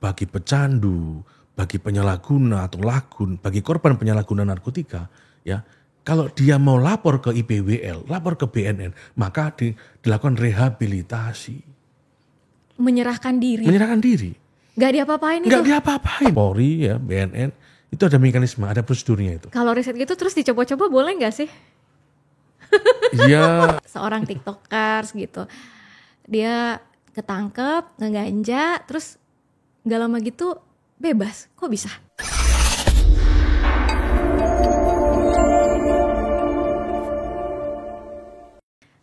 bagi pecandu, bagi penyalahguna atau lagun, bagi korban penyalahguna narkotika, ya, kalau dia mau lapor ke IPWL, lapor ke BNN, maka dilakukan rehabilitasi. Menyerahkan diri. Menyerahkan diri. Gak diapa-apain itu. Gak diapa-apain. Polri ya, BNN, itu ada mekanisme, ada prosedurnya itu. Kalau riset gitu terus dicoba-coba boleh gak sih? Iya. Seorang tiktokers gitu, dia ketangkep, ngeganja, terus gak lama gitu bebas. Kok bisa?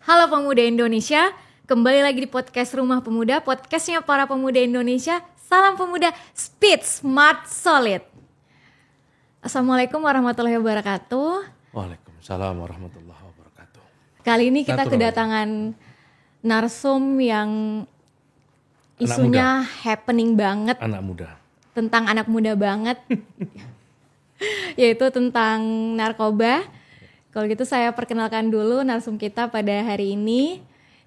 Halo pemuda Indonesia, kembali lagi di podcast Rumah Pemuda, podcastnya para pemuda Indonesia. Salam pemuda, speed, smart, solid. Assalamualaikum warahmatullahi wabarakatuh. Waalaikumsalam warahmatullahi wabarakatuh. Kali ini kita kedatangan narsum yang isunya happening banget. Anak muda. Tentang anak muda banget. Yaitu tentang narkoba. Kalau gitu saya perkenalkan dulu narsum kita pada hari ini,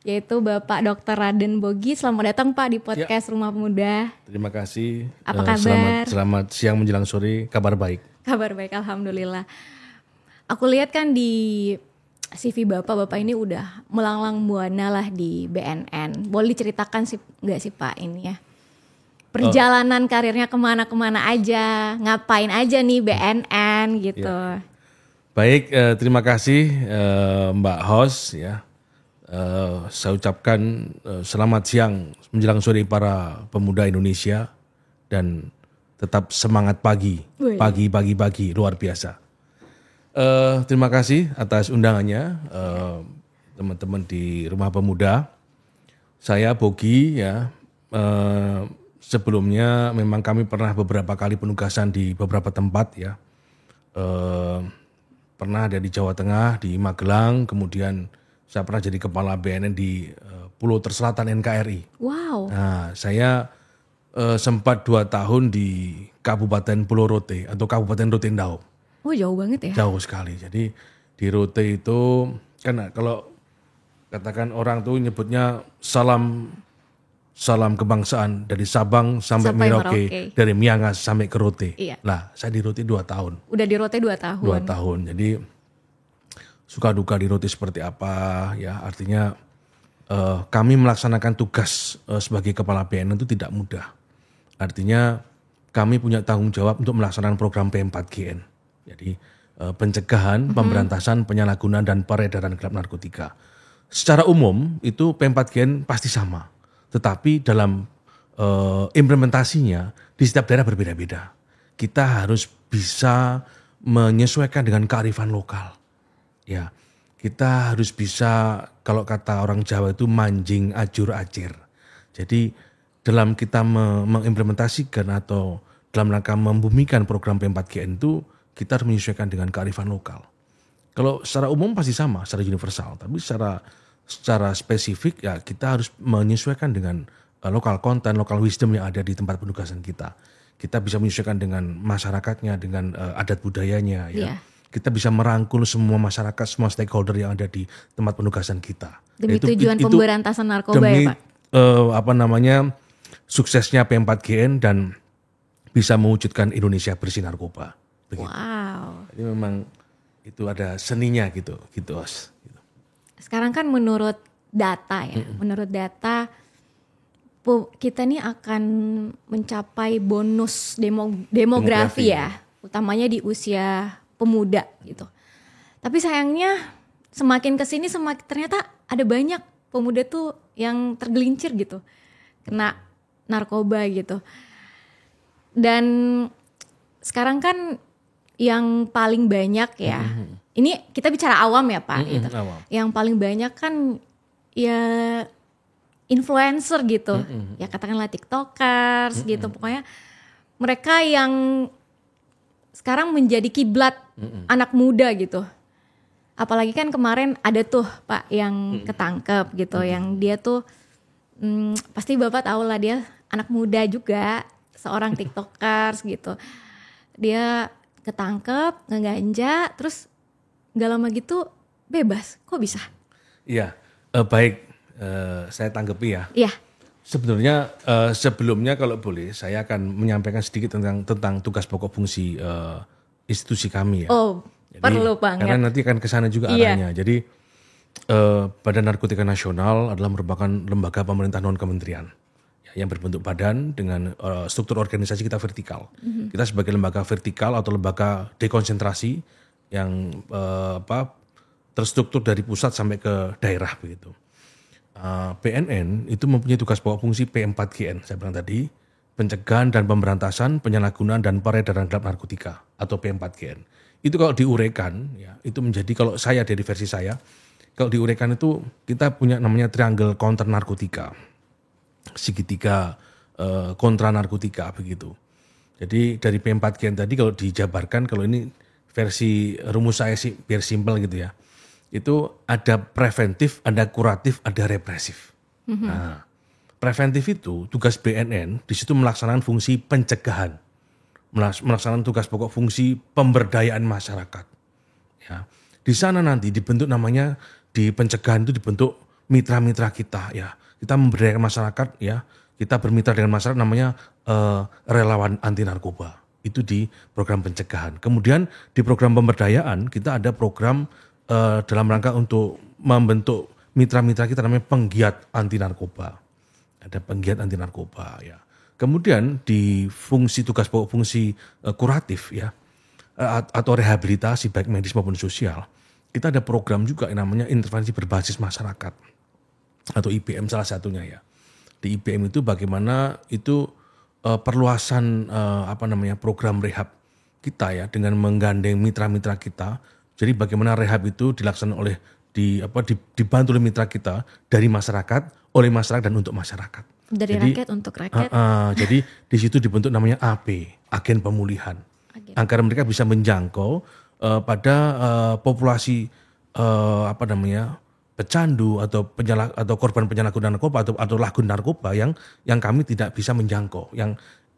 yaitu Bapak Dr. Raden Bogi. Selamat datang Pak di podcast Rumah Pemuda. Terima kasih. Apa kabar? Selamat siang menjelang sore, kabar baik. Kabar baik, alhamdulillah. Aku lihat kan di CV Bapak ini udah melanglang buana lah di BNN. Boleh diceritakan sih nggak sih Pak ini ya? Perjalanan karirnya kemana-kemana aja, ngapain aja nih BNN gitu. Ya. Baik, terima kasih Mbak Hos ya. Saya ucapkan selamat siang menjelang sore para pemuda Indonesia dan tetap semangat pagi luar biasa. Terima kasih atas undangannya teman-teman di Rumah Pemuda. Saya Bogi ya. Sebelumnya memang kami pernah beberapa kali penugasan di beberapa tempat ya. Pernah ada di Jawa Tengah, di Magelang, kemudian saya pernah jadi kepala BNN di Pulau Terselatan NKRI. Wow. Nah, saya sempat 2 tahun di Kabupaten Pulau Rote atau Kabupaten Rotendao. Oh jauh banget ya? Jauh sekali. Jadi di Rote itu kan kalau katakan orang tuh nyebutnya salam kebangsaan dari Sabang sampai Merauke, dari Miangas sampai ke Rote. Iya. Nah, saya di Rote 2 tahun. Udah di Rote 2 tahun. 2 tahun. Jadi suka duka di Rote seperti apa ya, artinya kami melaksanakan tugas sebagai kepala BNN itu tidak mudah. Artinya kami punya tanggung jawab untuk melaksanakan program P4GN. Jadi pencegahan, pemberantasan, penyalahgunaan dan peredaran gelap narkotika. Secara umum itu P4GN pasti sama. Tetapi dalam implementasinya di setiap daerah berbeda-beda. Kita harus bisa menyesuaikan dengan kearifan lokal. Ya, kita harus bisa, kalau kata orang Jawa itu manjing ajur acir. Jadi dalam kita mengimplementasikan atau dalam rangka membumikan program P4GN itu kita harus menyesuaikan dengan kearifan lokal. Kalau secara umum pasti sama, secara universal, tapi secara spesifik ya kita harus menyesuaikan dengan lokal konten, lokal wisdom yang ada di tempat penugasan kita. Kita bisa menyesuaikan dengan masyarakatnya, dengan adat budayanya ya. Kita bisa merangkul semua masyarakat, semua stakeholder yang ada di tempat penugasan kita. Demi tujuan pemberantasan narkoba ya Pak? Suksesnya P4GN dan bisa mewujudkan Indonesia bersih narkoba. Begitu. Wow. Jadi memang itu ada seninya gitu Os. Sekarang kan menurut data ya, menurut data kita nih akan mencapai bonus demografi ya, utamanya di usia pemuda gitu. Tapi sayangnya semakin kesini semakin ternyata ada banyak pemuda tuh yang tergelincir gitu, kena narkoba gitu. Dan sekarang kan yang paling banyak ya, ini kita bicara awam ya Pak gitu. Awam. Yang paling banyak kan ya influencer gitu, ya katakanlah tiktokers gitu. Pokoknya mereka yang sekarang menjadi kiblat anak muda gitu. Apalagi kan kemarin ada tuh Pak yang ketangkep gitu, yang dia tuh pasti Bapak tahu lah, dia anak muda juga, seorang tiktokers gitu. Dia ketangkep, ngeganja, terus gak lama gitu bebas. Kok bisa? Iya, baik, saya tanggapi ya. Iya. Sebenarnya sebelumnya kalau boleh saya akan menyampaikan sedikit tentang tugas pokok fungsi institusi kami ya. Oh, perlu banget. Karena nanti akan ke sana juga arahnya. Jadi Badan Narkotika Nasional adalah merupakan lembaga pemerintah non kementerian ya, yang berbentuk badan dengan struktur organisasi kita vertikal. Kita sebagai lembaga vertikal atau lembaga dekonsentrasi yang terstruktur dari pusat sampai ke daerah begitu. BNN itu mempunyai tugas pokok fungsi P4GN, saya bilang tadi, pencegahan dan pemberantasan penyalahgunaan dan peredaran gelap narkotika atau P4GN. Itu kalau diuraikan, ya, itu menjadi kalau saya dari versi saya, kalau diuraikan itu kita punya namanya triangle counter narkotika, segitiga kontra narkotika begitu. Jadi dari P4GN tadi kalau dijabarkan, kalau ini versi rumus saya sih biar simpel gitu ya. Itu ada preventif, ada kuratif, ada represif. Nah, preventif itu tugas BNN di situ melaksanakan fungsi pencegahan, melaksanakan tugas pokok fungsi pemberdayaan masyarakat. Ya, di sana nanti dibentuk namanya di pencegahan itu dibentuk mitra-mitra kita ya. Kita memberdayakan masyarakat ya. Kita bermitra dengan masyarakat namanya relawan anti narkoba. Itu di program pencegahan. Kemudian di program pemberdayaan kita ada program dalam rangka untuk membentuk mitra-mitra kita namanya penggiat anti narkoba. Ada penggiat anti narkoba ya. Kemudian di fungsi tugas pokok fungsi kuratif ya atau rehabilitasi baik medis maupun sosial. Kita ada program juga yang namanya intervensi berbasis masyarakat atau IBM salah satunya ya. Di IBM itu bagaimana itu perluasan program rehab kita ya dengan menggandeng mitra-mitra kita. Jadi bagaimana rehab itu dilaksanakan oleh dibantu oleh mitra kita dari masyarakat, oleh masyarakat dan untuk masyarakat. Dari rakyat untuk rakyat. Jadi di situ dibentuk namanya AP, agen pemulihan. Agar mereka bisa menjangkau pada populasi pecandu atau korban penyalahgunaan narkoba atau lagun narkoba yang kami tidak bisa menjangkau.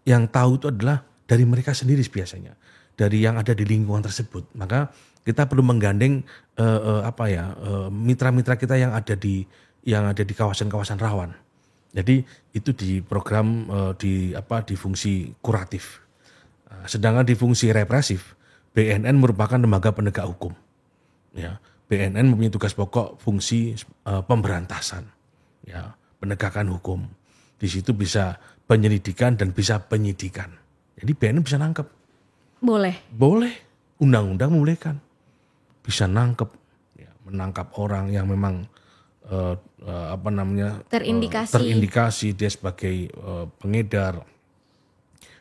Yang tahu itu adalah dari mereka sendiri biasanya, dari yang ada di lingkungan tersebut. Maka kita perlu menggandeng mitra-mitra kita yang ada di kawasan-kawasan rawan. Jadi itu di program di fungsi kuratif. Sedangkan di fungsi represif, BNN merupakan lembaga penegak hukum. Ya, BNN mempunyai tugas pokok fungsi pemberantasan, ya, penegakan hukum. Di situ bisa penyelidikan dan bisa penyidikan. Jadi BNN bisa nangkep. Boleh. Undang-undang membolehkan. Bisa nangkep, ya, menangkap orang yang memang terindikasi dia sebagai pengedar,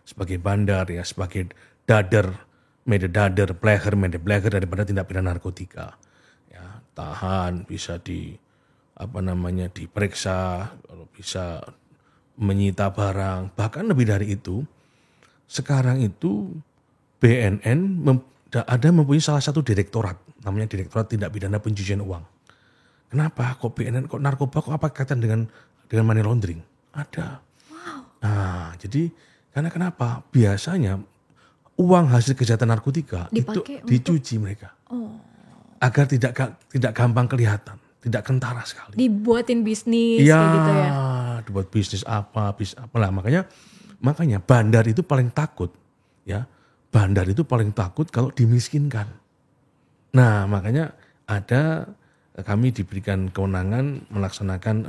sebagai bandar, ya, sebagai medadader, pleger daripada tindak pidana narkotika. Ya, tahan, bisa diperiksa, kalau bisa menyita barang, bahkan lebih dari itu. Sekarang itu BNN mempunyai salah satu direktorat, namanya Direktorat Tindak Pidana Pencucian Uang. Kenapa? Kok BNN, kok narkoba, kok apa kaitan dengan money laundering? Ada. Wow. Nah, jadi karena kenapa? Biasanya uang hasil kejahatan narkotika itu dicuci mereka. Agar tidak gampang kelihatan, tidak kentara sekali. Dibuatin bisnis kayak gitu ya. Dibuat bisnis apalah. Makanya bandar itu paling takut, ya. Bandar itu paling takut kalau dimiskinkan. Nah, makanya kami diberikan kewenangan melaksanakan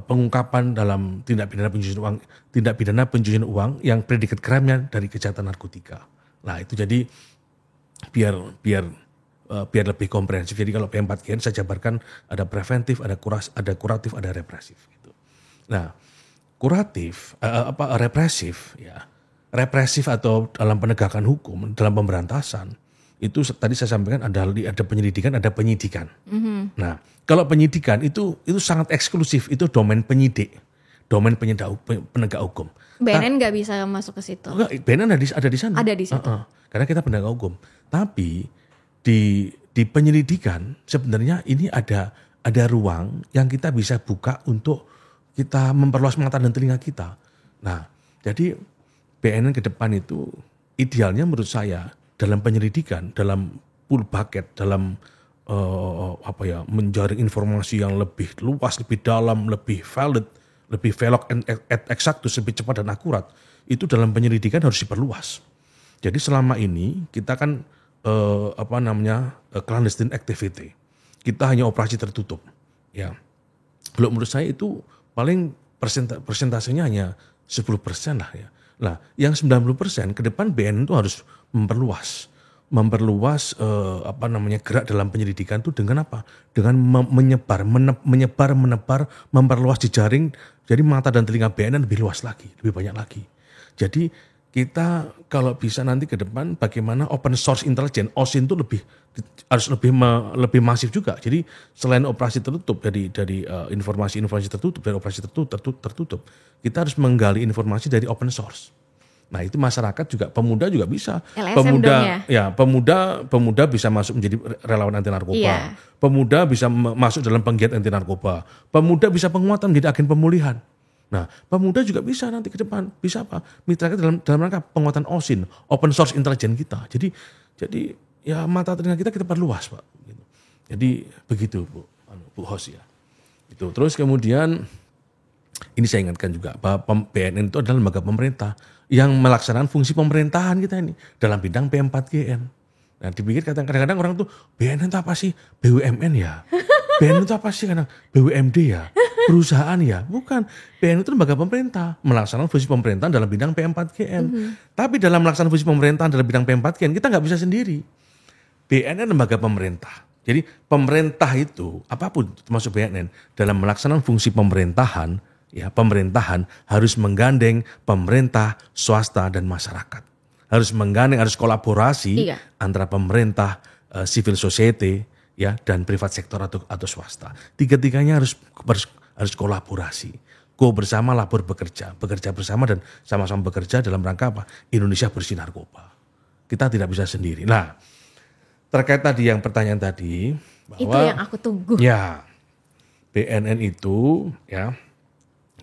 pengungkapan dalam tindak pidana pencucian uang yang predikat krimnya dari kejahatan narkotika. Nah, itu jadi biar lebih komprehensif. Jadi kalau P4GN saya jabarkan ada preventif, ada kuratif, ada represif gitu. Nah, represif ya. Represif atau dalam penegakan hukum, dalam pemberantasan, itu tadi saya sampaikan ada penyelidikan, ada penyidikan. Nah, kalau penyidikan itu sangat eksklusif, itu domain penyidik, domain penegak hukum. BNN nggak bisa masuk ke situ. BNN ada di sana. Ada di situ. Karena kita penegak hukum. Tapi di penyelidikan sebenarnya ini ada ruang yang kita bisa buka untuk kita memperluas mata dan telinga kita. Nah, jadi BNN ke depan itu idealnya menurut saya dalam penyelidikan, dalam full bucket, dalam menjaring informasi yang lebih luas, lebih dalam, lebih valid, lebih velok et exactus, lebih cepat dan akurat, itu dalam penyelidikan harus diperluas. Jadi selama ini kita kan clandestine activity. Kita hanya operasi tertutup. Ya. Kalau menurut saya itu paling persentasenya hanya 10% lah ya. Nah, yang 90% ke depan BNN itu harus memperluas gerak dalam penyelidikan itu dengan apa? Dengan menebar, memperluas jejaring, jadi mata dan telinga BNN lebih luas lagi, lebih banyak lagi. Jadi kita kalau bisa nanti ke depan bagaimana open source intelligence, OSINT itu harus lebih masif juga. Jadi selain operasi tertutup dari informasi tertutup, dari operasi tertutup, kita harus menggali informasi dari open source. Nah itu masyarakat juga, pemuda juga bisa. LSM Pemuda bisa masuk menjadi relawan anti narkoba. Iya. Pemuda bisa masuk dalam penggiat anti narkoba. Pemuda bisa penguatan menjadi agen pemulihan. Nah pemuda juga bisa nanti ke depan, bisa apa? Mitra kita dalam rangka penguatan OSINT, open source intelligence kita. Jadi ya mata telinga kita perluas Pak. Jadi begitu Bu Hos ya. Itu terus kemudian ini saya ingatkan juga bahwa BNN itu adalah lembaga pemerintah yang melaksanakan fungsi pemerintahan kita ini dalam bidang P4GN. Nah dipikir kadang-kadang orang tuh BNN itu apa sih? BUMN ya? BNN itu apa sih? Kadang BUMD ya? Perusahaan ya? Bukan. BNN itu lembaga pemerintah melaksanakan fungsi pemerintahan dalam bidang P4GN. Tapi dalam melaksanakan fungsi pemerintahan dalam bidang P4GN kita nggak bisa sendiri. BNN lembaga pemerintah. Jadi pemerintah itu apapun termasuk BNN dalam melaksanakan fungsi pemerintahan, ya pemerintahan harus menggandeng pemerintah, swasta dan masyarakat. Harus menggandeng, harus kolaborasi antara pemerintah, civil society, ya dan privat sektor atau swasta. Tiga-tiganya harus kolaborasi. Go bersama, labor bekerja bersama dan sama-sama bekerja dalam rangka apa? Indonesia bersih narkoba. Kita tidak bisa sendiri. Nah, terkait tadi yang pertanyaan tadi bahwa itu yang aku tunggu. Ya, BNN itu ya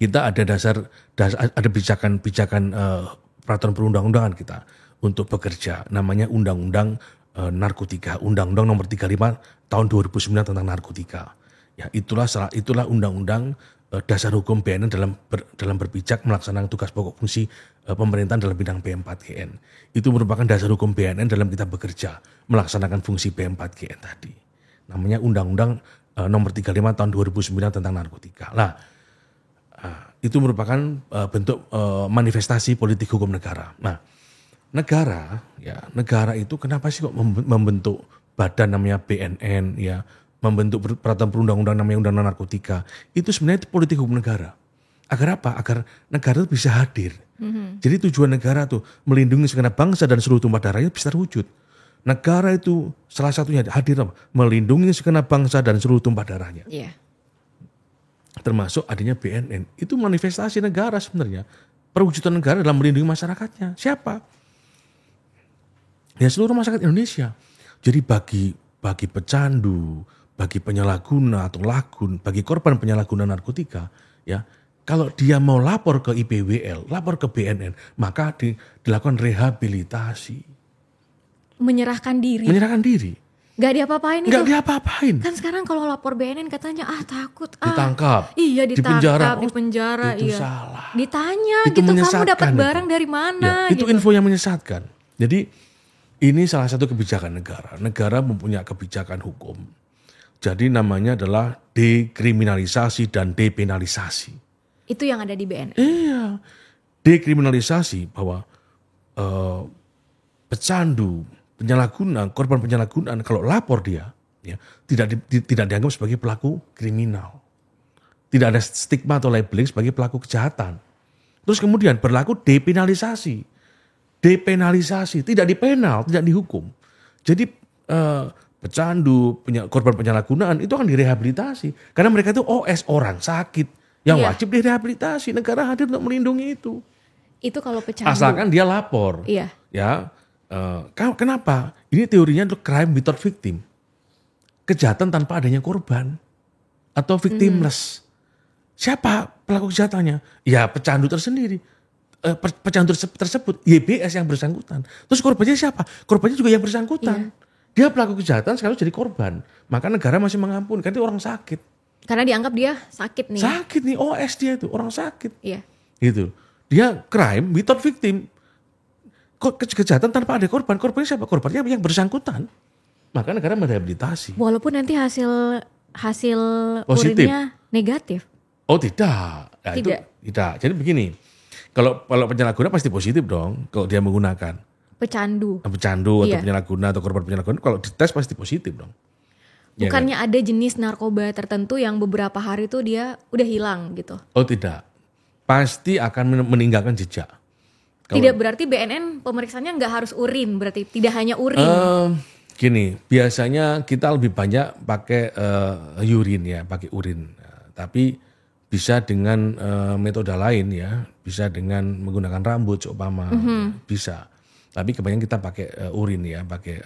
kita ada ada bijakan peraturan perundang-undangan kita untuk bekerja, namanya Undang-Undang Narkotika, Undang-Undang Nomor 35 Tahun 2009 tentang narkotika. Ya, itulah undang-undang dasar hukum BNN dalam berpijak melaksanakan tugas pokok fungsi pemerintahan dalam bidang P4GN. Itu merupakan dasar hukum BNN dalam kita bekerja melaksanakan fungsi P4GN tadi. Namanya Undang-Undang Nomor 35 Tahun 2009 tentang narkotika. Itu merupakan bentuk manifestasi politik hukum negara. Nah, negara itu kenapa sih kok membentuk badan namanya BNN, ya, membentuk peraturan perundang-undang namanya Undang-Undang Narkotika. Itu sebenarnya itu politik hukum negara. Agar apa? Agar negara itu bisa hadir. Jadi tujuan negara tuh melindungi segenap bangsa dan seluruh tumpah darahnya bisa terwujud. Negara itu salah satunya hadir melindungi segenap bangsa dan seluruh tumpah darahnya. Yeah. Termasuk adanya BNN. Itu manifestasi negara sebenarnya. Perwujudan negara dalam melindungi masyarakatnya. Siapa? Ya seluruh masyarakat Indonesia. Jadi bagi pecandu, bagi penyalahguna atau lagun, bagi korban penyalahguna narkotika, ya kalau dia mau lapor ke IPWL, lapor ke BNN, maka dilakukan rehabilitasi. Menyerahkan diri. Gak diapa-apain itu. Gak diapa-apain. Kan sekarang kalau lapor BNN katanya takut. Ditangkap. Iya ditangkap, di penjara. Itu iya. salah. Ditanya itu gitu kamu dapat barang dari mana. Ya, itu gitu. info yang menyesatkan. Jadi ini salah satu kebijakan negara. Negara mempunyai kebijakan hukum. Jadi namanya adalah dekriminalisasi dan depenalisasi. Itu yang ada di BNN. Iya. Dekriminalisasi bahwa pecandu, penyalahgunaan, korban penyalahgunaan kalau lapor dia ya tidak dianggap sebagai pelaku kriminal. Tidak ada stigma atau labeling sebagai pelaku kejahatan. Terus kemudian berlaku depenalisasi. Depenalisasi, tidak dipenal, tidak dihukum. Jadi pecandu, korban penyalahgunaan itu akan direhabilitasi. Karena mereka itu OS, orang sakit yang wajib direhabilitasi. Negara hadir untuk melindungi itu. Itu kalau pecandu. Asalkan dia lapor. Iya. Ya. Kenapa? Ini teorinya untuk crime without victim. Kejahatan tanpa adanya korban. Atau victimless. Siapa pelaku kejahatannya? Ya pecandu tersendiri. Pecandu tersebut YBS yang bersangkutan. Terus korbannya siapa? Korbannya juga yang bersangkutan. Dia pelaku kejahatan sekaligus jadi korban. Maka negara masih mengampuni, karena dia orang sakit. Karena dianggap dia sakit nih. Sakit nih, OS dia itu, orang sakit. Iya. Gitu. Dia crime without victim. Kejahatan tanpa ada korban. Korbannya siapa? Korbannya yang bersangkutan. Maka negara merehabilitasi. Walaupun nanti hasil Positif. urinnya negatif. Oh tidak. Nah, itu Tidak. tidak. Jadi begini. Kalau penyalahguna pasti positif dong. Kalau dia menggunakan Pecandu. pecandu atau Iya. penyalahguna atau korban penyalahguna. Kalau dites pasti positif dong. Ya kan? Bukannya ada jenis narkoba tertentu yang beberapa hari tuh dia udah hilang gitu. Oh tidak. Pasti akan meninggalkan jejak. Tidak berarti BNN pemeriksaannya nggak harus urin, berarti tidak hanya urin. Gini, biasanya kita lebih banyak pakai urin ya, pakai urin. Tapi bisa dengan metode lain ya, bisa dengan menggunakan rambut seumpama, bisa. Tapi kebanyakan kita pakai urin ya, pakai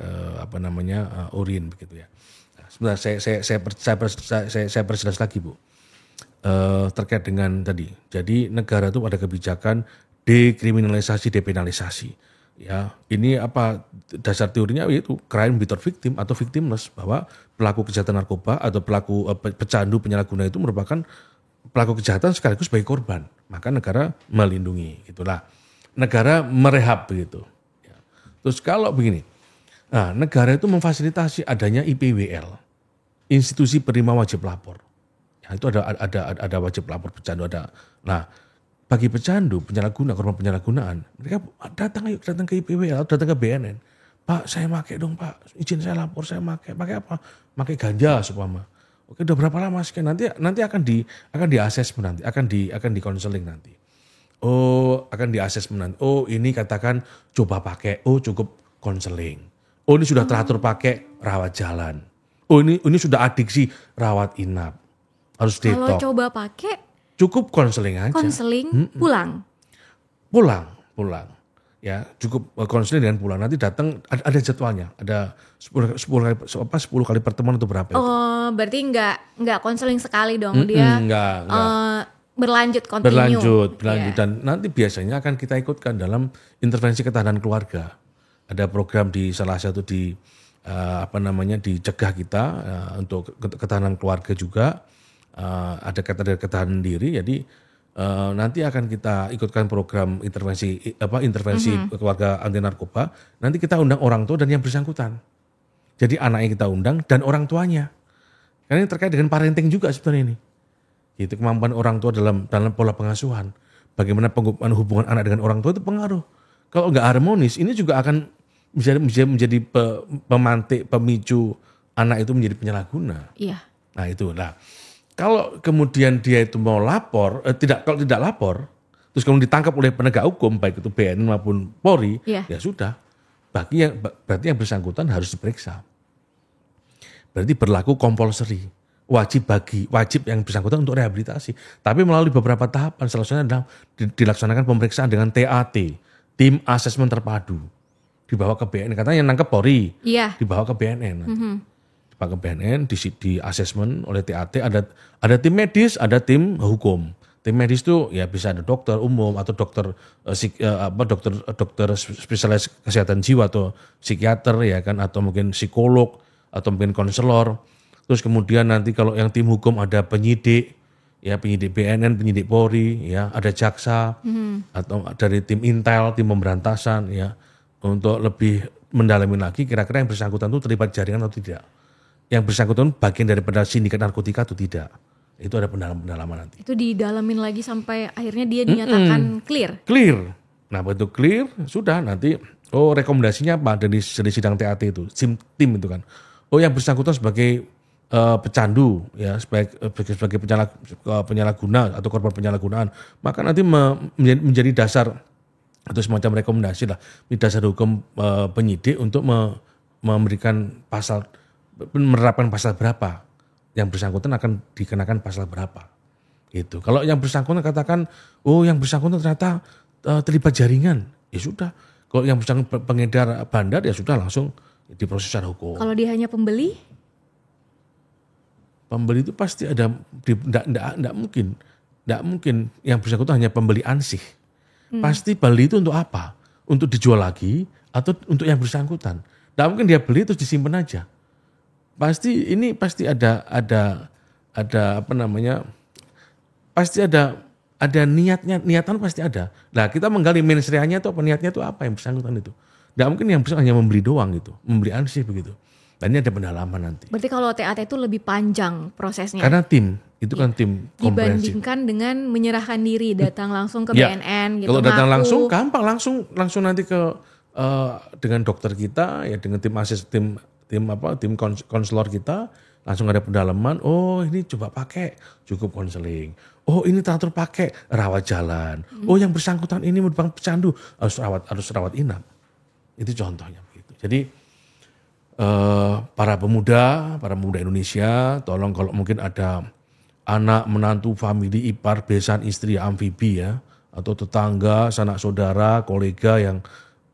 urin begitu ya. Nah, sebentar, saya perjelas lagi Bu. Terkait dengan tadi. Jadi negara itu ada kebijakan dekriminalisasi, depenalisasi. Ya, ini apa dasar teorinya yaitu crime without victim atau victimless, bahwa pelaku kejahatan narkoba atau pelaku pecandu penyalahguna itu merupakan pelaku kejahatan sekaligus sebagai korban. Maka negara melindungi, itulah. Negara merehab begitu. Ya. Terus kalau begini, nah, negara itu memfasilitasi adanya IPWL, institusi penerima wajib lapor. Ya, itu ada wajib lapor pecandu ada. Nah, bagi pecandu, penyalahguna, korban penyalahgunaan, mereka datang ke IPWL atau datang ke BNN. Pak, saya pakai dong Pak, izin saya lapor, saya pakai apa? Pakai ganja seumpama. Oke, udah berapa lama sekian? Nanti akan di asesmen nanti, akan di konseling nanti. Oh, akan di asesmen nanti. Oh, ini katakan coba pakai. Oh, cukup konseling. Oh, ini sudah teratur pakai rawat jalan. Oh, ini sudah adiksi rawat inap. Harus Kalau detox. coba pakai Cukup konseling aja. konseling pulang. Pulang. Ya, cukup konseling dan pulang. Nanti datang ada jadwalnya. Ada 10 kali pertemuan atau berapa itu. Oh, berarti nggak konseling sekali dong, dia Enggak. berlanjut continue. Berlanjut. Iya. Dan nanti biasanya akan kita ikutkan dalam intervensi ketahanan keluarga. Ada program di salah satu dicegah kita untuk ketahanan keluarga juga. Ada ketahanan diri, jadi nanti akan kita ikutkan program intervensi keluarga anti narkoba. Nanti kita undang orang tua dan yang bersangkutan. Jadi anaknya kita undang dan orang tuanya. Karena ini terkait dengan parenting juga sebenarnya ini. Itu kemampuan orang tua dalam pola pengasuhan. Bagaimana hubungan anak dengan orang tua itu pengaruh. Kalau nggak harmonis, ini juga akan bisa menjadi pemantik, pemicu anak itu menjadi penyalahguna. Iya. Nah itu lah. Kalau kemudian dia itu mau lapor, kalau tidak lapor, terus kemudian ditangkap oleh penegak hukum, baik itu BNN maupun Polri, Iya. ya sudah. Berarti yang bersangkutan harus diperiksa. Berarti berlaku compulsory, wajib yang bersangkutan untuk rehabilitasi. Tapi melalui beberapa tahapan, salah satunya adalah dilaksanakan pemeriksaan dengan TAT, tim asesmen terpadu, dibawa ke BNN. Katanya yang nangkep Polri, Iya. dibawa ke BNN. Ke BNN di asesmen oleh TAT, ada tim medis, ada tim hukum. Tim medis itu ya bisa ada dokter umum atau dokter spesialis kesehatan jiwa atau psikiater ya kan, atau mungkin psikolog atau mungkin konselor. Terus kemudian nanti kalau yang tim hukum ada penyidik BNN, penyidik Polri, ya ada jaksa atau dari tim intel, tim pemberantasan ya, untuk lebih mendalami lagi kira-kira yang bersangkutan itu terlibat jaringan atau tidak. Yang bersangkutan bagian daripada sindikat narkotika atau tidak. Itu ada pendalaman nanti. Itu didalamin lagi sampai akhirnya dia dinyatakan clear. Clear. Nah begitu clear, sudah nanti, rekomendasinya apa dari sidang TAT itu, tim itu kan. Yang bersangkutan sebagai pecandu, ya sebagai penyalahguna atau korban penyalahgunaan. Maka nanti menjadi dasar atau semacam rekomendasi lah, dasar hukum penyidik untuk memberikan menerapkan pasal berapa, yang bersangkutan akan dikenakan pasal berapa. Gitu. Kalau yang bersangkutan katakan, yang bersangkutan ternyata terlibat jaringan, ya sudah. Kalau yang bersangkutan pengedar bandar, ya sudah langsung diproses secara hukum. Kalau dia hanya pembeli? Pembeli itu pasti ada, tidak mungkin yang bersangkutan hanya pembeli ansih. Pasti beli itu untuk apa? Untuk dijual lagi atau untuk yang bersangkutan. Nggak mungkin dia beli terus disimpan aja. Pasti apa namanya? Pasti ada niatan pasti ada. Nah, kita menggali mensreanya itu apa, niatnya itu apa yang bersangkutan itu. Nggak mungkin yang bersangkutan hanya membeli doang gitu, membeli ansih begitu. Dan ini ada pendalaman nanti. Berarti kalau TAT itu lebih panjang prosesnya. Karena tim, itu kan tim komprehensif. Dibandingkan dengan menyerahkan diri, datang langsung ke BNN gitu. Kalau datang langsung gampang, langsung nanti ke dengan dokter kita ya, dengan tim konselor kita, langsung ada pendalaman. Oh, ini coba pakai cukup konseling. Oh, ini teratur pakai rawat jalan. Oh, yang bersangkutan ini merupakan pecandu, harus rawat inap. Itu contohnya begitu. Jadi para pemuda Indonesia, tolong kalau mungkin ada anak, menantu, famili, ipar, besan, istri, amfibi ya, atau tetangga, sanak saudara, kolega yang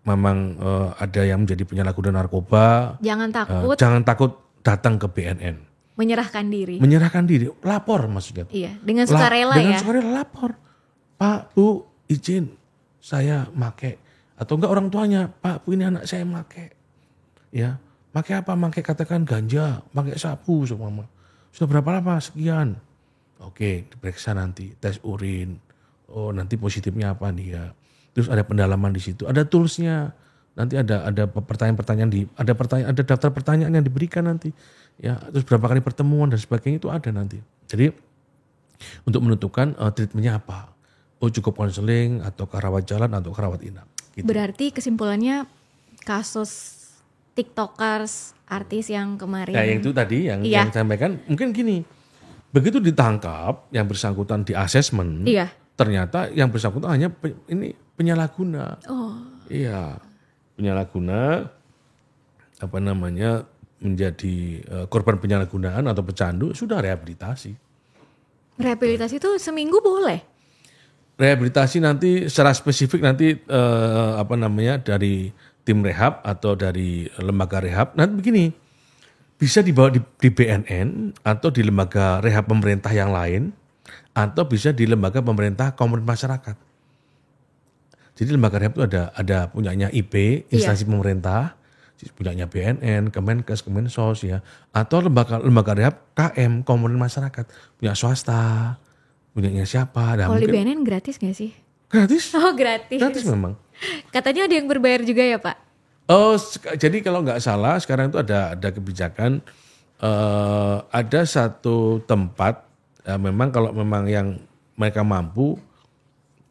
memang ada yang menjadi penyalahguna narkoba, jangan takut datang ke BNN. Menyerahkan diri, lapor maksudnya. Iya, dengan sukarela Dengan sukarela lapor. Pak, Bu, izin saya make. Atau enggak orang tuanya, Pak, Bu, ini anak saya make. Ya. Pakai apa? Pakai katakan ganja, pakai sabu semua. Sudah berapa lama? Sekian. Oke, diperiksa nanti, tes urin. Oh, nanti positifnya apa nih ya? Terus ada pendalaman di situ, ada toolsnya. Nanti ada pertanyaan-pertanyaan ada daftar pertanyaan yang diberikan nanti. Ya, terus berapa kali pertemuan dan sebagainya itu ada nanti. Jadi untuk menentukan treatmentnya apa? Oh, cukup konseling atau rawat jalan atau rawat inap. Gitu. Berarti kesimpulannya kasus TikTokers, artis yang kemarin. Ya, yang itu tadi yang sampaikan mungkin gini. Begitu ditangkap yang bersangkutan di asesmen, ternyata yang bersangkutan hanya ini penyalahguna. Oh. Iya, penyalahguna apa namanya menjadi korban penyalahgunaan atau pecandu, sudah rehabilitasi. Rehabilitasi itu seminggu boleh? Rehabilitasi nanti secara spesifik nanti apa namanya dari tim rehab atau dari lembaga rehab. Nanti begini, bisa dibawa di BNN atau di lembaga rehab pemerintah yang lain, atau bisa di lembaga pemerintah komunitas masyarakat. Jadi lembaga rehab itu ada punyanya IP, instansi pemerintah, punyanya BNN, Kemenkes, Kemensos ya, atau lembaga rehab KM, komunitas masyarakat, punya swasta, punyanya siapa. Kalau di BNN gratis gak sih? Gratis. Oh, gratis. Gratis memang. Katanya ada yang berbayar juga ya, Pak? Oh, jadi kalau nggak salah sekarang itu ada kebijakan ada satu tempat memang kalau memang yang mereka mampu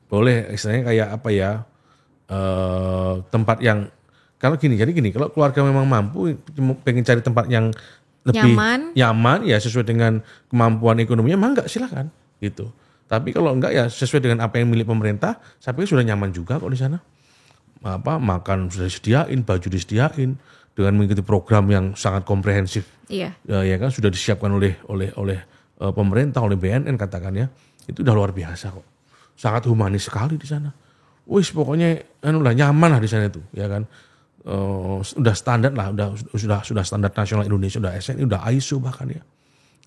boleh istilahnya kayak apa ya tempat yang kalau gini kalau keluarga memang mampu pengen cari tempat yang lebih nyaman ya sesuai dengan kemampuan ekonominya memang nggak silakan gitu. Tapi kalau enggak ya sesuai dengan apa yang milik pemerintah, saya pikir sudah nyaman juga kok di sana. Makan sudah disediain, baju disediain dengan mengikuti program yang sangat komprehensif. Iya. Ya kan sudah disiapkan oleh pemerintah, oleh BNN katakan ya. Itu udah luar biasa kok. Sangat humanis sekali di sana. Wis pokoknya nyaman lah di sana itu, ya kan. Udah standar lah, sudah standar nasional Indonesia, udah SNI, udah ISO bahkan ya.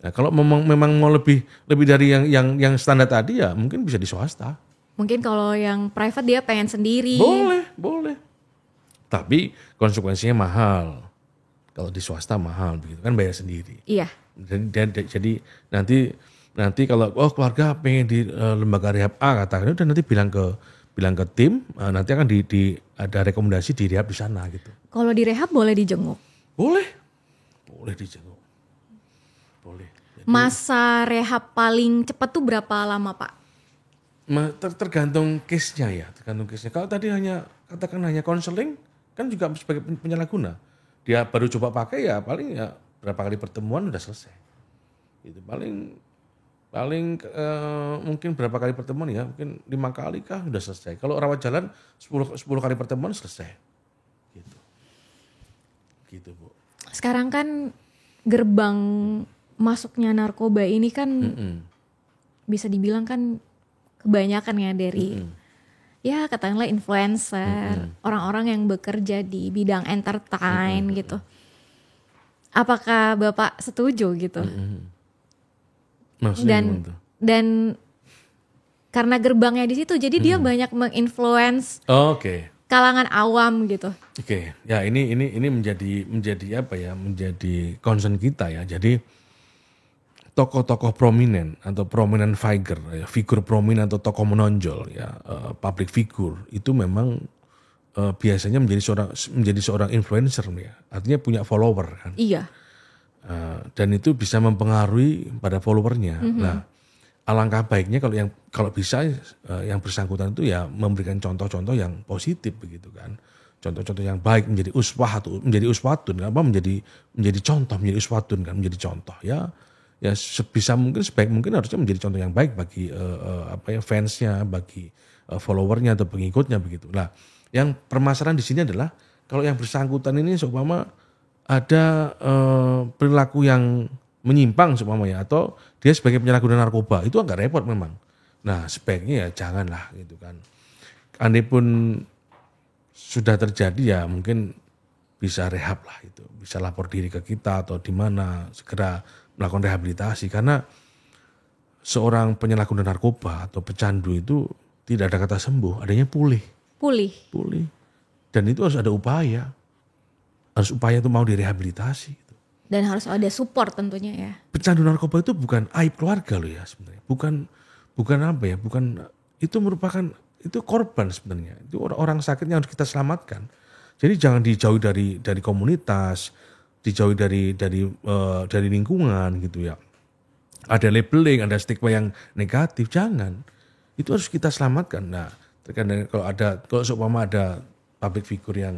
Nah, kalau memang mau lebih dari yang standar tadi ya mungkin bisa di swasta. Mungkin kalau yang private dia pengen sendiri. Boleh. Tapi konsekuensinya mahal. Kalau di swasta mahal begitu kan bayar sendiri. Iya. Jadi nanti kalau keluarga pengen di lembaga rehab A katakan udah nanti bilang ke tim nanti akan ada rekomendasi di rehab di sana gitu. Kalau di rehab boleh dijenguk? Boleh dijenguk. Boleh. Jadi, masa rehab paling cepat tuh berapa lama, Pak? Tergantung case-nya ya, Kalau tadi hanya konseling kan juga sebagai penyalahguna. Dia baru coba pakai ya paling ya berapa kali pertemuan udah selesai. Itu paling mungkin berapa kali pertemuan ya, mungkin 5 kali kah udah selesai. Kalau rawat jalan 10 kali pertemuan selesai. Gitu, Bu. Sekarang kan gerbang masuknya narkoba ini kan bisa dibilang kan kebanyakan ya dari ya katakanlah influencer, orang-orang yang bekerja di bidang entertain gitu. Apakah Bapak setuju gitu? Dan karena gerbangnya di situ jadi dia banyak menginfluence kalangan awam gitu. Oke, ya ini menjadi apa ya? Menjadi concern kita ya. Jadi tokoh-tokoh prominent atau prominent figure, ya, figur prominent atau tokoh menonjol ya, public figure itu memang biasanya menjadi seorang influencer ya. Artinya punya follower kan. Iya. Dan itu bisa mempengaruhi pada followernya. Nah, alangkah baiknya kalau bisa yang bersangkutan itu ya memberikan contoh-contoh yang positif begitu kan. Contoh-contoh yang baik menjadi uswah atau menjadi uswatun, menjadi contoh, menjadi uswatun kan, menjadi contoh ya. Ya sebisa mungkin sebaik mungkin harusnya menjadi contoh yang baik bagi fansnya, bagi followernya atau pengikutnya begitu. Nah, yang permasalahan di sini adalah kalau yang bersangkutan ini seumpama ada perilaku yang menyimpang seumpamanya atau dia sebagai penyalahguna narkoba itu agak repot memang. Nah sebaiknya ya janganlah gitu kan. Andai pun sudah terjadi ya mungkin bisa rehab lah itu, bisa lapor diri ke kita atau di mana segera melakukan rehabilitasi karena seorang penyalahguna narkoba atau pecandu itu tidak ada kata sembuh, adanya pulih. Pulih. Dan itu harus ada upaya. Harus upaya itu mau direhabilitasi. Dan harus ada support tentunya ya. Pecandu narkoba itu bukan aib keluarga loh ya sebenarnya. Bukan apa ya, itu merupakan itu korban sebenarnya. Itu orang sakit yang harus kita selamatkan. Jadi jangan dijauhi dari komunitas, dijauhi dari lingkungan gitu ya. Ada labeling, ada stigma yang negatif, jangan. Itu harus kita selamatkan. Nah, terkadang kalau seumpama ada public figure yang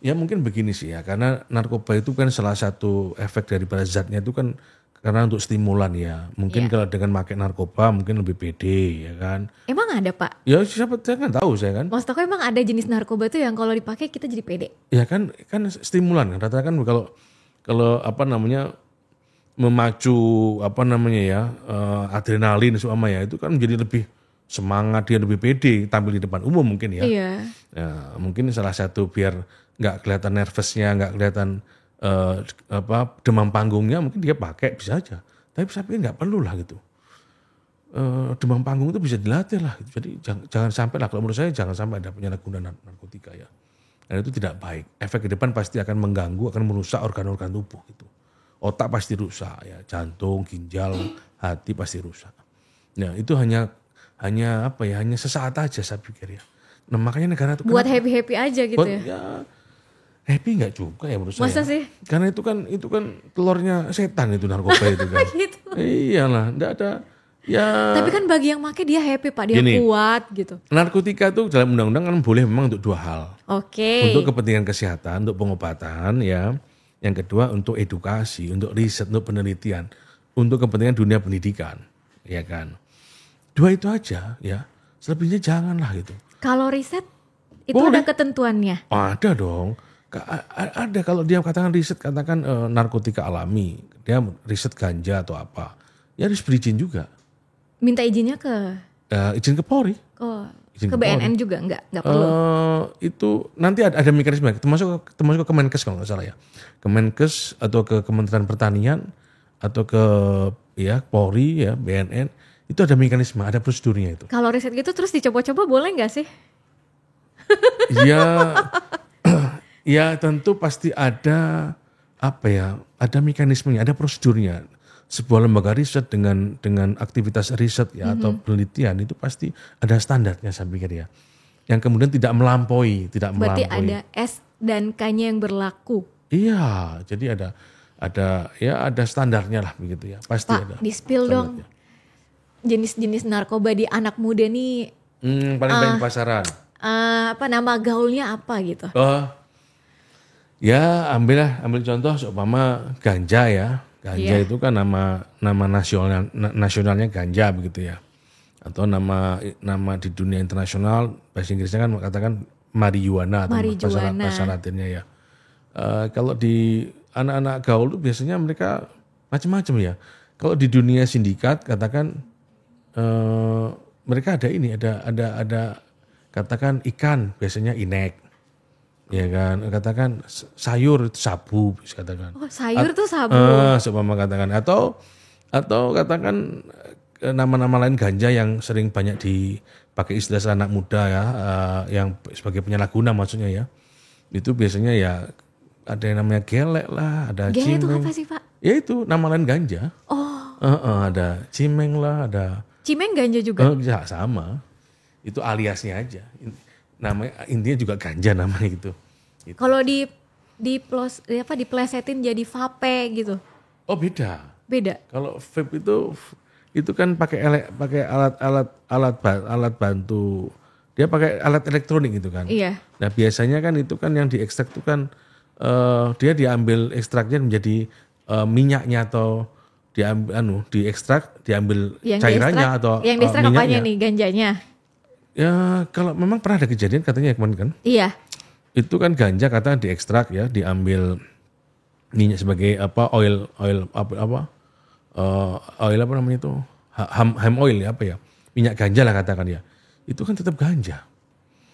ya mungkin begini sih ya, karena narkoba itu kan salah satu efek daripada zatnya itu kan karena untuk stimulan ya. Mungkin kalau dengan pakai narkoba mungkin lebih pede ya kan. Apa ada Pak? Ya siapa saya kan tahu saya kan. Maksud aku emang ada jenis narkoba tuh yang kalau dipakai kita jadi pede. Ya kan stimulan kan. Rata-rata kan kalau apa namanya memacu apa namanya ya adrenalin ya itu kan menjadi lebih semangat, dia lebih pede tampil di depan umum mungkin ya. Iya. Ya, mungkin salah satu biar nggak kelihatan nervousnya, nggak kelihatan demam panggungnya, mungkin dia pakai bisa aja. Tapi saya pikir nggak perlu lah gitu. Demam panggung itu bisa dilatih lah. Gitu. Jadi jangan sampai lah, kalau menurut saya jangan sampai ada penyalahgunaan narkotika ya. Dan itu tidak baik. Efek ke depan pasti akan mengganggu, akan merusak organ-organ tubuh gitu. Otak pasti rusak ya, jantung, ginjal, hati pasti rusak. Nah itu hanya sesaat aja saya pikir ya. Nah makanya negara itu buat happy aja gitu ya. Happy nggak juga ya menurut saya. Masa sih? Karena itu kan telurnya setan itu narkoba itu kan. Gitu. Iyalah, enggak ada. Ya. Tapi kan bagi yang make dia happy Pak, dia kuat gitu. Narkotika itu dalam undang-undang kan boleh memang untuk dua hal. Oke. Untuk kepentingan kesehatan, untuk pengobatan ya. Yang kedua untuk edukasi, untuk riset, untuk penelitian, untuk kepentingan dunia pendidikan, ya kan. Dua itu aja ya. Selebihnya janganlah gitu. Kalau riset itu boleh. ada ketentuannya? Ada dong. Ada kalau dia katakan riset, katakan narkotika alami, dia riset ganja atau apa, ya harus berizin juga. Minta izinnya ke? Izin ke Polri. Ke BNN juga enggak perlu? Itu nanti ada mekanisme, termasuk ke Kemenkes kalau nggak salah ya. Kemenkes atau ke Kementerian Pertanian atau ke ya Polri ya BNN itu ada mekanisme, ada prosedurnya itu. Kalau riset gitu terus dicoba-coba boleh nggak sih? Ya tentu pasti ada ada mekanismenya, ada prosedurnya. Sebuah lembaga riset dengan aktivitas riset ya atau penelitian itu pasti ada standarnya saya pikir ya. Yang kemudian tidak melampaui. Berarti ada S dan K-nya yang berlaku. Iya, jadi ada standarnya lah begitu ya. Pasti Pak, ada. di-spill dong jenis-jenis narkoba di anak muda nih. Paling banyak pasaran. Nama gaulnya apa gitu? Ya ambil contoh seumpama ganja ya. Ganja itu kan nama nasionalnya ganja begitu ya. Atau nama di dunia internasional bahasa Inggrisnya kan katakan marijuana atau bahasa Latinnya ya. Kalau di anak-anak gaul itu biasanya mereka macam-macam ya. Kalau di dunia sindikat katakan mereka ada katakan ikan biasanya inek. Ya kan, katakan sayur itu sabu, bisa katakan. Oh, sayur tuh sabu. Seumpama katakan atau katakan nama-nama lain ganja yang sering banyak dipakai istilah anak muda ya, yang sebagai penyalahguna maksudnya ya. Itu biasanya ya ada yang namanya gelek lah, ada Gelek itu cimeng. apa sih Pak? Ya itu nama lain ganja. Oh, Ada cimeng lah, ada cimeng ganja juga. ya sama. Itu aliasnya aja. Namanya intinya juga ganja namanya gitu. Kalau diplesetin jadi vape gitu. Oh beda. Beda. Kalau vape itu kan pakai alat bantu. Dia pakai alat elektronik gitu kan. Iya. Nah biasanya kan itu kan yang diekstrak itu kan dia diambil ekstraknya menjadi minyaknya atau diekstrak diambil Yang cairannya diekstrak, atau yang diekstrak apanya minyaknya. nih, ganjanya? Ya kalau memang pernah ada kejadian katanya kemarin kan. Iya. Itu kan ganja katanya diekstrak ya, diambil minyak sebagai oil apa namanya itu hemp oil ya apa ya, minyak ganja lah katakan ya, itu kan tetap ganja.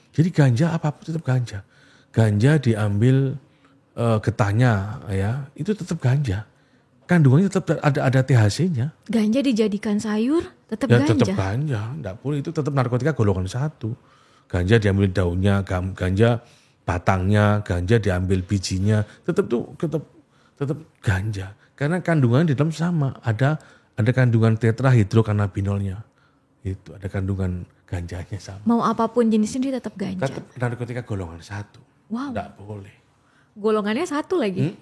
Jadi ganja apapun tetap ganja. Ganja diambil getahnya ya, itu tetap ganja. Kandungannya tetap ada THC-nya. Ganja dijadikan sayur, tetap Ya ganja. tetap ganja, enggak boleh, itu tetap narkotika golongan 1. Ganja diambil daunnya, ganja batangnya, ganja diambil bijinya, tetap ganja. Karena kandungannya di dalam sama, ada kandungan tetrahidrokannabinolnya. Itu ada kandungan ganjanya sama. Mau apapun jenisnya dia tetap ganja. Tetap narkotika golongan 1. Wow. Enggak boleh. Golongannya 1 lagi.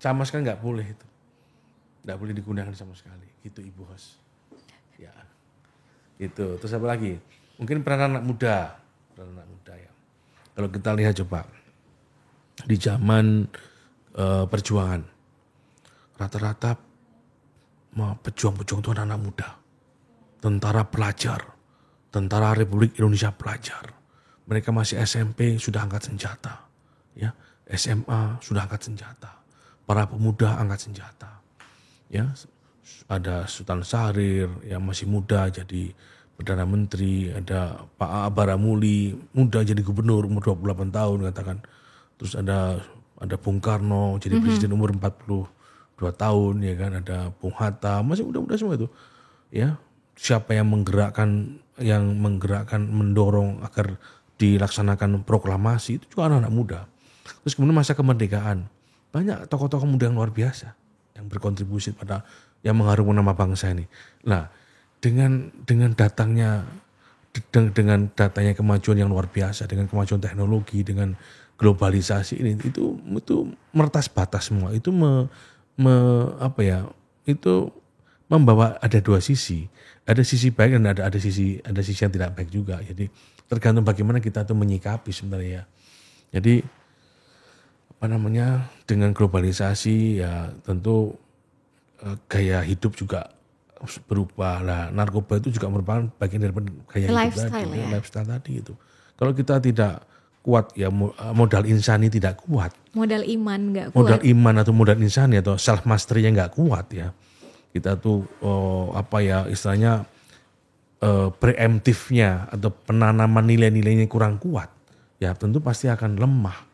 Sama sekali enggak boleh itu. Enggak boleh digunakan sama sekali. Gitu Ibu Hos. Ya. Itu. Terus apa lagi? Mungkin peran anak muda. Ya. Kalau kita lihat coba di zaman perjuangan, rata-rata pejuang-pejuang itu anak muda, tentara pelajar, tentara Republik Indonesia pelajar. Mereka masih SMP sudah angkat senjata, ya SMA sudah angkat senjata, para pemuda angkat senjata, ya ada Sultan Syahrir yang masih muda jadi Perdana Menteri, ada Pak Baramuli muda jadi gubernur umur 28 tahun katakan. Terus ada Bung Karno jadi presiden umur 42 tahun ya kan, ada Bung Hatta masih muda-muda semua itu. Ya, siapa yang menggerakkan mendorong agar dilaksanakan proklamasi itu juga anak-anak muda. Terus kemudian masa kemerdekaan, banyak tokoh-tokoh muda yang luar biasa yang berkontribusi pada yang mengharumkan nama bangsa ini. Nah, dengan datangnya kemajuan yang luar biasa, dengan kemajuan teknologi, dengan globalisasi ini, itu meretas batas semua. Itu itu membawa ada dua sisi. Ada sisi baik dan ada sisi yang tidak baik juga. Jadi tergantung bagaimana kita tuh menyikapi sebenarnya. Jadi dengan globalisasi ya tentu gaya hidup juga berubah lah. Narkoba itu juga merupakan bagian dari gaya lifestyle hidup tadi, ya. lifestyle tadi itu. Kalau kita tidak kuat ya, modal insani tidak kuat. Modal iman nggak kuat. Modal iman atau modal insani atau self mastery-nya nggak kuat ya. Kita tuh istilahnya preemptifnya atau penanaman nilai-nilainya kurang kuat. Ya tentu pasti akan lemah.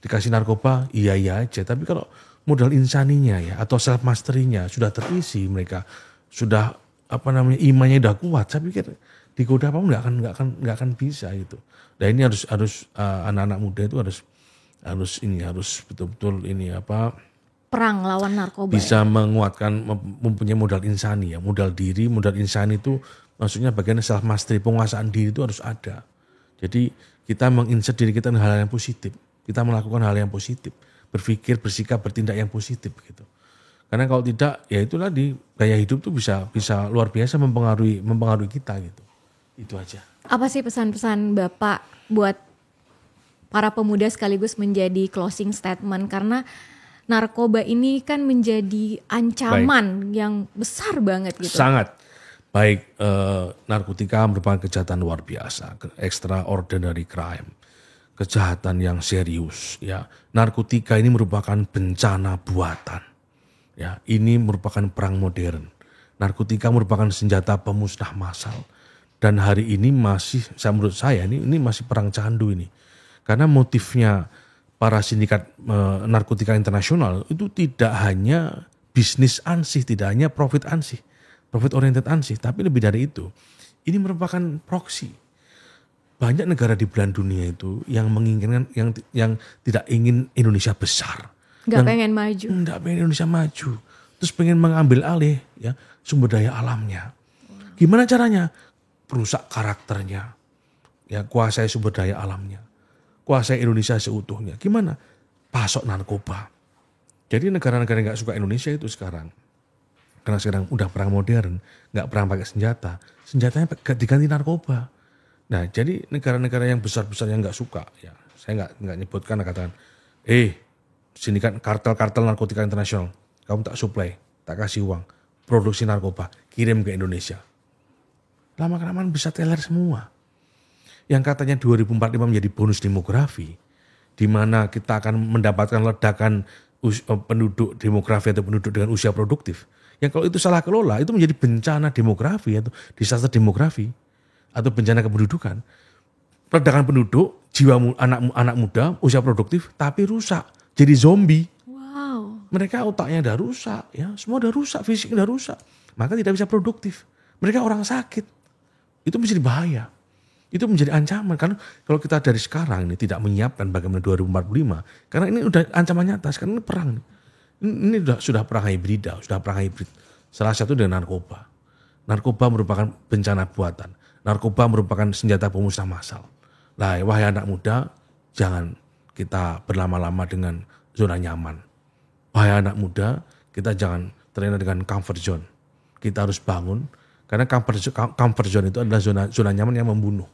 Dikasih narkoba iya aja, tapi kalau modal insaninya ya atau self mastery-nya sudah terisi, mereka sudah imannya udah kuat, saya pikir digoda apa nggak akan bisa gitu. Nah ini harus anak-anak muda itu harus betul-betul perang lawan narkoba. Bisa menguatkan, mempunyai modal insani ya, modal diri, modal insani itu maksudnya bagian self mastery, penguasaan diri itu harus ada. Jadi kita menginsert diri kita dengan hal yang positif, kita melakukan hal yang positif, berpikir, bersikap, bertindak yang positif gitu. Karena kalau tidak, ya itulah gaya hidup tuh bisa luar biasa mempengaruhi kita gitu. Itu aja. Apa sih pesan-pesan Bapak buat para pemuda sekaligus menjadi closing statement, karena narkoba ini kan menjadi ancaman yang besar banget gitu. Sangat. Baik, narkotika merupakan kejahatan luar biasa, extraordinary crime. Kejahatan yang serius ya. Narkotika ini merupakan bencana buatan. Ya, ini merupakan perang modern. Narkotika merupakan senjata pemusnah massal. Dan hari ini menurut saya ini masih perang candu ini. Karena motifnya para sindikat narkotika internasional itu tidak hanya bisnis ansih, tidak hanya profit ansih, profit oriented ansih, tapi lebih dari itu. Ini merupakan proksi. Banyak negara di belahan dunia itu yang menginginkan, yang tidak ingin Indonesia besar. Nggak pengen maju. Nggak pengen Indonesia maju. Terus pengen mengambil alih ya sumber daya alamnya. Gimana caranya? Perusak karakternya. Ya, kuasai sumber daya alamnya. Kuasai Indonesia seutuhnya. Gimana? Pasok narkoba. Jadi negara-negara yang gak suka Indonesia itu sekarang. Karena sekarang udah perang modern. Gak perang pakai senjata. Senjatanya diganti narkoba. Nah, jadi negara-negara yang besar-besar yang gak suka. Ya, saya gak nyebutkan, katakan, sini kan kartel-kartel narkotika internasional. Kamu tak supply, tak kasih uang. Produksi narkoba, kirim ke Indonesia. Lama-kelamaan bisa teler semua. Yang katanya 2045 menjadi bonus demografi, di mana kita akan mendapatkan ledakan penduduk demografi atau penduduk dengan usia produktif. Yang kalau itu salah kelola, itu menjadi bencana demografi atau disaster demografi atau bencana kependudukan. Ledakan penduduk, jiwa anak muda, usia produktif, tapi rusak, jadi zombie. Wow. Mereka otaknya udah rusak, ya semua udah rusak, fisiknya udah rusak, maka tidak bisa produktif. Mereka orang sakit, itu menjadi bahaya. Itu menjadi ancaman, karena kalau kita dari sekarang ini tidak menyiapkan bagaimana 2045, karena ini udah ancaman nyata, sekarang ini perang. Ini sudah perang hibrid, Salah satu dengan narkoba. Narkoba merupakan bencana buatan. Narkoba merupakan senjata pemusnah massal. Nah, wahai anak muda, jangan kita berlama-lama dengan zona nyaman. Wahai anak muda, kita jangan terlena dengan comfort zone. Kita harus bangun, karena comfort zone itu adalah zona nyaman yang membunuh.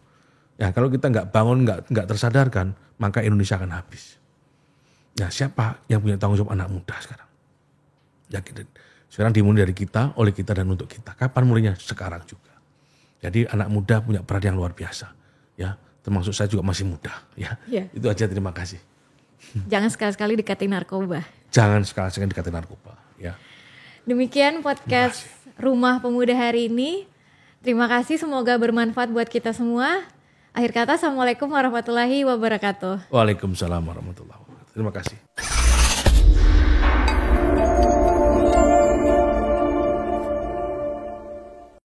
Ya, kalau kita nggak bangun, nggak tersadarkan, maka Indonesia akan habis. Nah, siapa yang punya tanggung jawab? Anak muda sekarang. Ya, sekarang dimulai dari kita, oleh kita, dan untuk kita. Kapan mulainya? Sekarang juga. Jadi anak muda punya peran yang luar biasa. Ya, termasuk saya juga masih muda. Ya, Itu aja, terima kasih. Jangan sekali-sekali dekati narkoba. Jangan sekali-sekali dekati narkoba. Ya. Demikian podcast Rumah Pemuda hari ini. Terima kasih, semoga bermanfaat buat kita semua. Akhir kata, Assalamualaikum warahmatullahi wabarakatuh. Waalaikumsalam warahmatullahi wabarakatuh. Terima kasih.